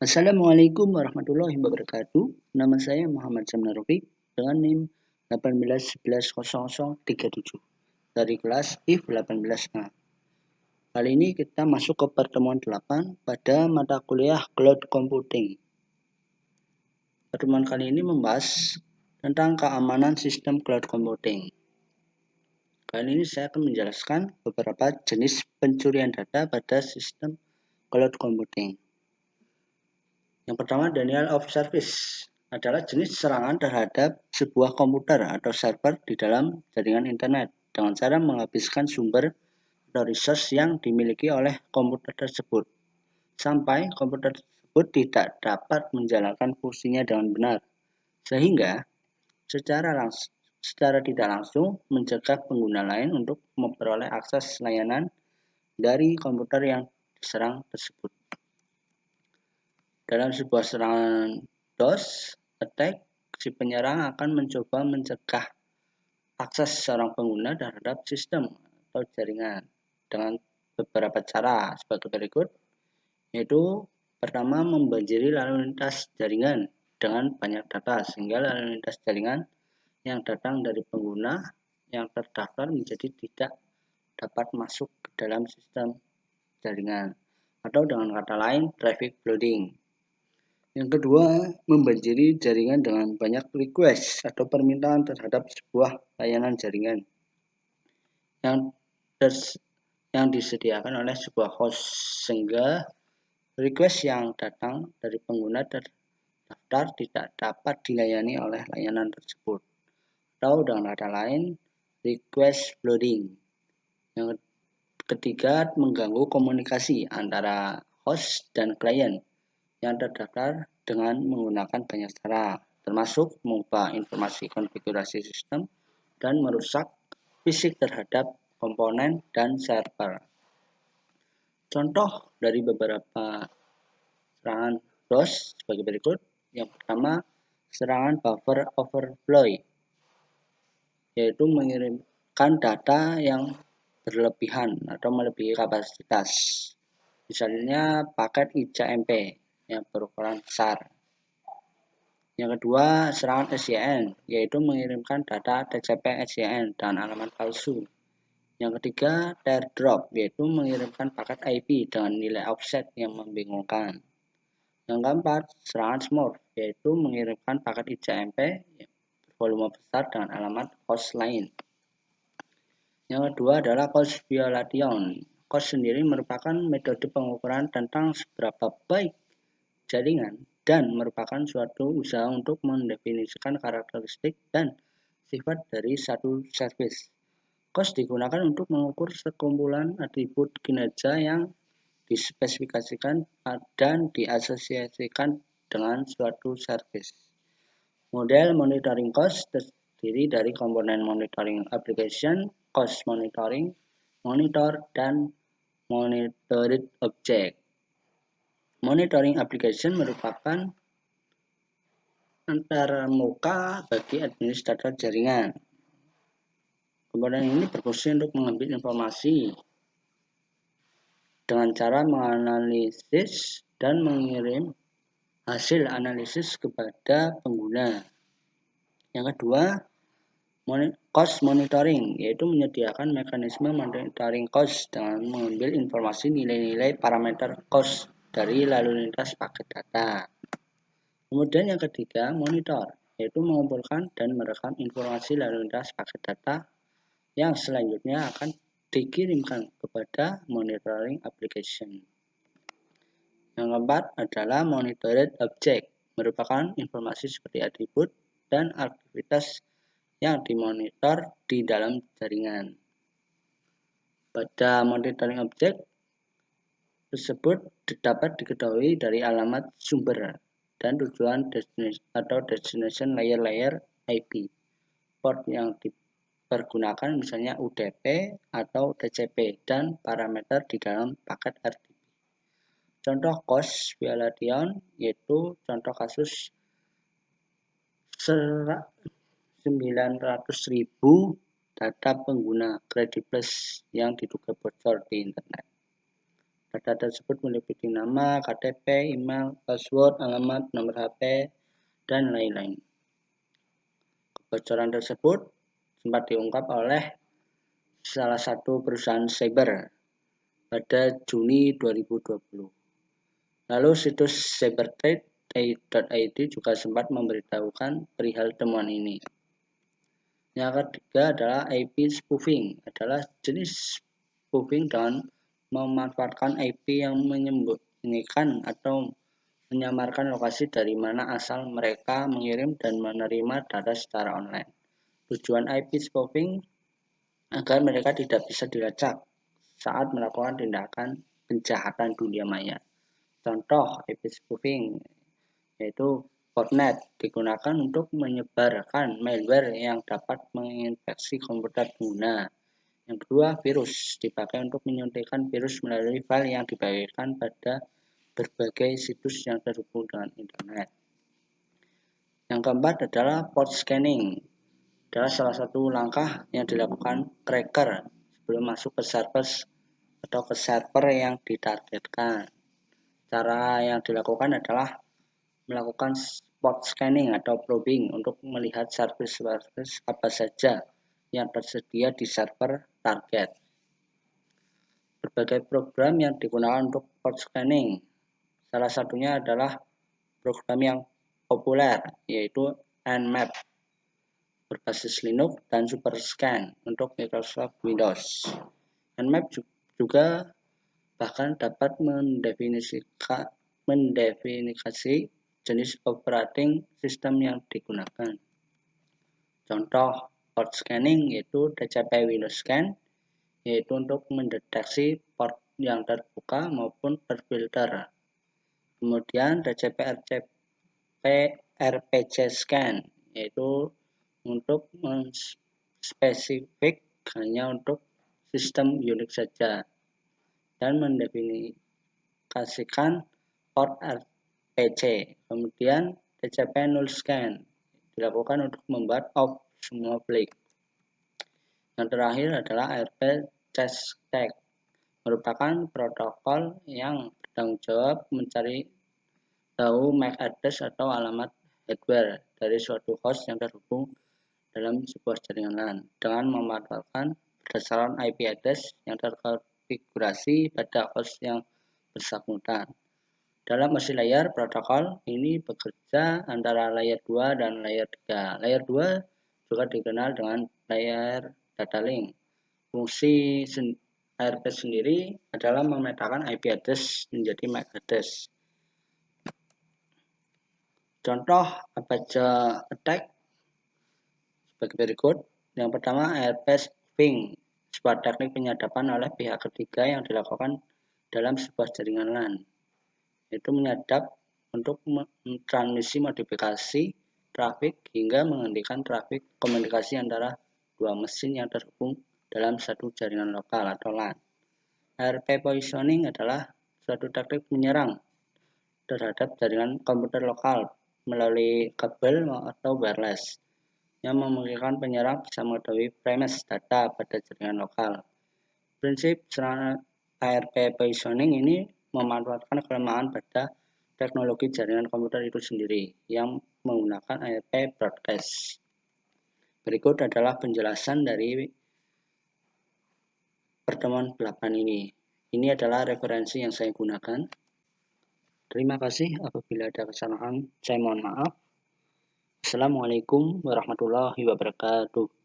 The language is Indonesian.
Assalamualaikum warahmatullahi wabarakatuh. Nama saya Muhammad Samna Rofiq dengan NIM 18110037 dari kelas IF 18A. Kali ini kita masuk ke pertemuan 8 pada mata kuliah Cloud Computing. Pertemuan kali ini membahas tentang keamanan sistem cloud computing. Kali ini saya akan menjelaskan beberapa jenis pencurian data pada sistem cloud computing. Yang pertama, denial of service adalah jenis serangan terhadap sebuah komputer atau server di dalam jaringan internet dengan cara menghabiskan sumber atau resource yang dimiliki oleh komputer tersebut sampai komputer tersebut tidak dapat menjalankan fungsinya dengan benar, sehingga secara tidak langsung mencegah pengguna lain untuk memperoleh akses layanan dari komputer yang diserang tersebut. Dalam sebuah serangan DOS attack, si penyerang akan mencoba mencegah akses seorang pengguna terhadap sistem atau jaringan dengan beberapa cara sebagai berikut, yaitu pertama, membanjiri lalu lintas jaringan dengan banyak data sehingga lalu lintas jaringan yang datang dari pengguna yang terdaftar menjadi tidak dapat masuk ke dalam sistem jaringan, atau dengan kata lain traffic flooding. Yang kedua, membanjiri jaringan dengan banyak request atau permintaan terhadap sebuah layanan jaringan yang disediakan oleh sebuah host, sehingga request yang datang dari pengguna terdaftar tidak dapat dilayani oleh layanan tersebut. Atau dengan kata lain, request flooding. Yang ketiga, mengganggu komunikasi antara host dan klien yang terdaftar dengan menggunakan banyak cara, termasuk mengubah informasi konfigurasi sistem dan merusak fisik terhadap komponen dan server. Contoh dari beberapa serangan DOS sebagai berikut. Yang pertama, serangan buffer overflow, yaitu mengirimkan data yang berlebihan atau melebihi kapasitas. Misalnya paket IJMP yang berukuran besar. Yang kedua, serangan SYN, yaitu mengirimkan data TCP SYN dan alamat palsu. Yang ketiga, teardrop, yaitu mengirimkan paket IP dengan nilai offset yang membingungkan. Yang keempat, serangan smurf, yaitu mengirimkan paket IJMP bervolume besar dengan alamat host lain. Yang kedua adalah cost violation. Cost sendiri merupakan metode pengukuran tentang seberapa baik jaringan dan merupakan suatu usaha untuk mendefinisikan karakteristik dan sifat dari satu service. Cost digunakan untuk mengukur sekumpulan atribut kinerja yang dispesifikasikan dan diasosiasikan dengan suatu service. Model monitoring cost terdiri dari komponen monitoring application, cost monitoring, monitor, dan monitored object. Monitoring application merupakan antarmuka bagi administrator jaringan. Komponen ini berfungsi untuk mengambil informasi dengan cara menganalisis dan mengirim hasil analisis kepada pengguna. Yang kedua, cost monitoring, yaitu menyediakan mekanisme monitoring cost dengan mengambil informasi nilai-nilai parameter cost dari lalu lintas paket data. Kemudian yang ketiga, monitor, yaitu mengumpulkan dan merekam informasi lalu lintas paket data yang selanjutnya akan dikirimkan kepada monitoring application. Yang keempat adalah monitored object, merupakan informasi seperti atribut dan aktivitas yang dimonitor di dalam jaringan. Pada monitoring object tersebut dapat diketahui dari alamat sumber dan tujuan destination layer IP, port yang dipergunakan misalnya UDP atau TCP, dan parameter di dalam paket RDP. Contoh cost violation yaitu contoh kasus 900.000 data pengguna Credit Plus yang diduga bocor di internet. Data tersebut meliputi nama, KTP, email, password, alamat, nomor HP, dan lain-lain. Kebocoran tersebut sempat diungkap oleh salah satu perusahaan cyber pada Juni 2020. Lalu situs cyberthreat.id juga sempat memberitahukan perihal temuan ini. Yang ketiga adalah IP spoofing, adalah jenis spoofing dengan memanfaatkan IP yang menyembunyikan atau menyamarkan lokasi dari mana asal mereka mengirim dan menerima data secara online. Tujuan IP spoofing agar mereka tidak bisa dilacak saat melakukan tindakan kejahatan dunia maya. Contoh IP spoofing yaitu botnet digunakan untuk menyebarkan malware yang dapat menginfeksi komputer pengguna. Yang kedua, virus dipakai untuk menyuntikkan virus melalui file yang dibagikan pada berbagai situs yang terhubung dengan internet. Yang keempat adalah port scanning. Adalah salah satu langkah yang dilakukan cracker sebelum masuk ke server atau ke server yang ditargetkan. Cara yang dilakukan adalah melakukan port scanning atau probing untuk melihat service apa saja yang tersedia di server target. Berbagai program yang digunakan untuk port scanning. Salah satunya adalah program yang populer yaitu Nmap berbasis Linux dan Superscan untuk Microsoft Windows. Nmap juga bahkan dapat mendefinisi jenis operating system yang digunakan. Contoh port scanning yaitu DCP Windows Scan, yaitu untuk mendeteksi port yang terbuka maupun terfilter. Kemudian RPG Scan, yaitu untuk spesifik hanya untuk sistem Unix saja dan mendefinisikan port RPG. Kemudian TCP Null Scan dilakukan untuk membuat off semua flag. Yang terakhir adalah ARP Trace Tag, merupakan protokol yang bertanggung jawab mencari tahu MAC address atau alamat hardware dari suatu host yang terhubung dalam sebuah jaringan LAN dengan memanfaatkan berdasarkan IP address yang terkonfigurasi pada host yang bersangkutan. Dalam multi-layer protokol ini bekerja antara layer 2 dan layer 3. Layer 2 juga dikenal dengan layer data link. Fungsi ARP sendiri adalah memetakan IP address menjadi MAC address. Contoh apache attack sebagai berikut. Yang pertama, ARP spoofing, sebuah teknik penyadapan oleh pihak ketiga yang dilakukan dalam sebuah jaringan LAN. Itu menyadap untuk mentransmisi modifikasi trafik hingga menghentikan trafik komunikasi antara dua mesin yang terhubung dalam satu jaringan lokal atau LAN. ARP poisoning adalah suatu teknik menyerang terhadap jaringan komputer lokal melalui kabel atau wireless yang memungkinkan penyerang bisa mengetahui premise data pada jaringan lokal. Prinsip serangan ARP poisoning ini memanfaatkan kelemahan pada teknologi jaringan komputer itu sendiri yang menggunakan ARP broadcast. Berikut adalah penjelasan dari pertemuan 8 ini. Ini adalah referensi yang saya gunakan. Terima kasih. Apabila ada kesalahan, saya mohon maaf. Assalamualaikum warahmatullahi wabarakatuh.